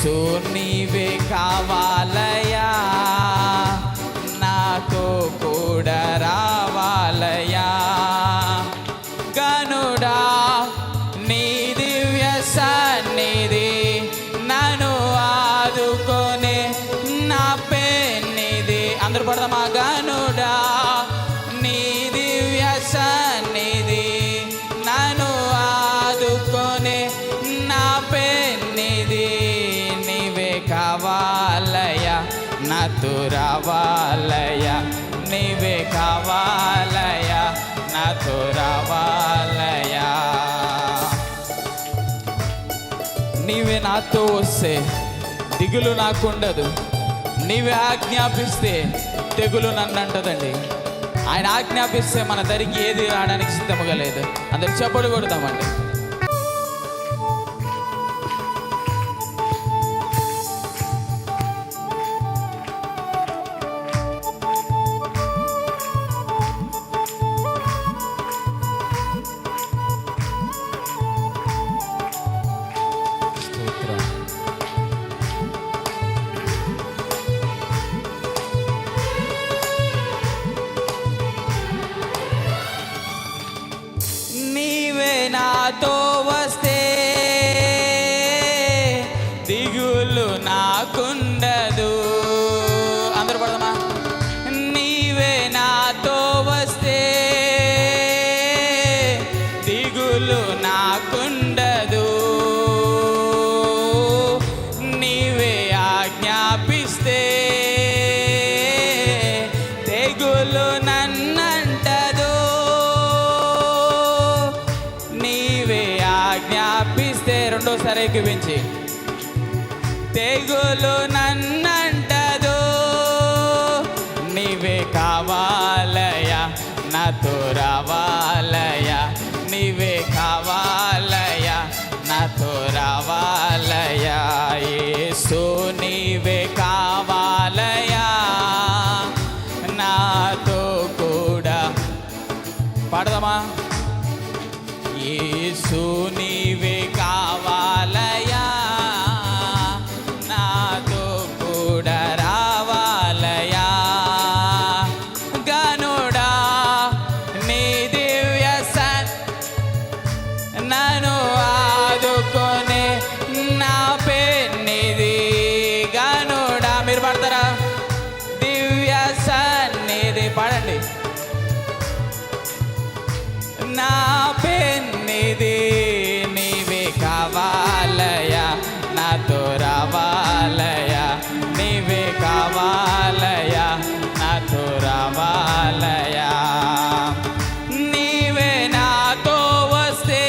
యేసు నీవే కావాలయా, నాతో కూడా రావాలయా. గనుడా నీ దివ్య సన్నిధి నన్ను ఆదుకొనే నా పెన్నిది. అందరూ పడదామా? గనుడా నీ దివ్య సన్నిధి నన్ను ఆదుకొనే నా పెన్నిది. నీవే కావాలయా, నాతో రావాలయా. నీవే కావాలయా, నాతో రావాలయా. నీవే నాతో వస్తే దిగులు నాకుండదు. నీవే ఆజ్ఞాపిస్తే తెగులు నన్ను అంటదండి. ఆయన ఆజ్ఞాపిస్తే మన దరికి ఏది రావడానికి సిద్ధముగా లేదు. అందరు చప్పట్లు కొడతామండి. నాతో వస్తే దిగులు నాకుండదు. అందరూ పడదామా? నీవే నాతో వస్తే దిగులు నాకుండదు. నీవే ఆజ్ఞాపిస్తే తెగులు నన్నంటదు. ఆజ్ఞాపిస్తే రెండోసారి ఎక్కిపించి తెగులు నన్నంటదు. నీవే కావాలయా, నాతో రావాలయా. నీవే కావాలయా, నాతో రావాలయా. యేసు నీవే కావాలయా, నాతో కూడా. పాడదామా? యేసు నీవే కావాలయా, నాతో కూడా రావాలయా. గనుడా నీ దివ్య నన్ను ఆదుకొనే నా పెన్నిది. గనుడా మీరు పాడతారా? దివ్య సన్నిధి పాడండి. నా పెన్నిది నీవే కావాలయా, నాతో రావాలయా. నీవే కావాలయా, నాతో రావాలయా. నీవే నాతో వస్తే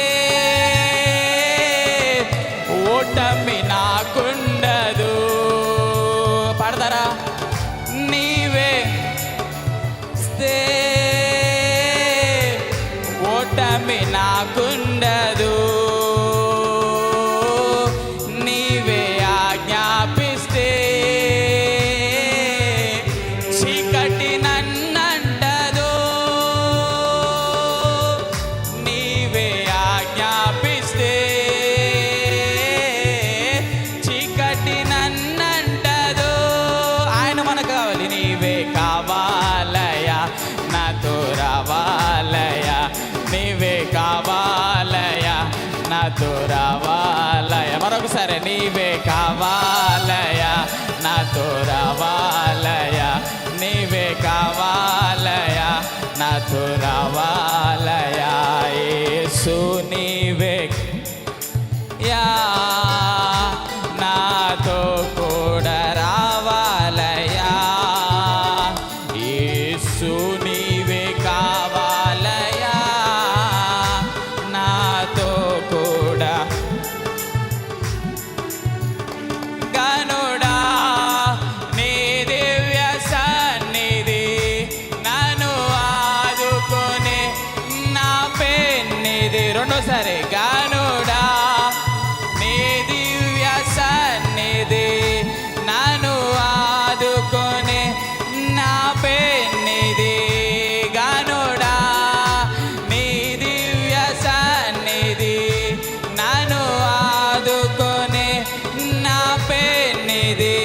ఓటమి నాకుండదు. పాడతారా? నీవే ఓటమి నాకుండదు. నీవే ఆజ్ఞాపిస్తే చీకటి నన్నంటదు. నీవే ఆజ్ఞాపిస్తే చీకటి నన్నంటదు. ఆయన మనకు కావాలి. నీవే కావాలయా, నాతో రావాలయా. నీవే కావాలయా, నాతో రావాలయా. మరొకసారి నీవే కావాలయా, నాతో రావాలయా. నీవే కావాలయా, నాతో రావాలయా. యేసు నీవే యా, నాతో కూడా రావాలయా. యేసు నీవే కావాలయా, నాతో కూడా. నీదే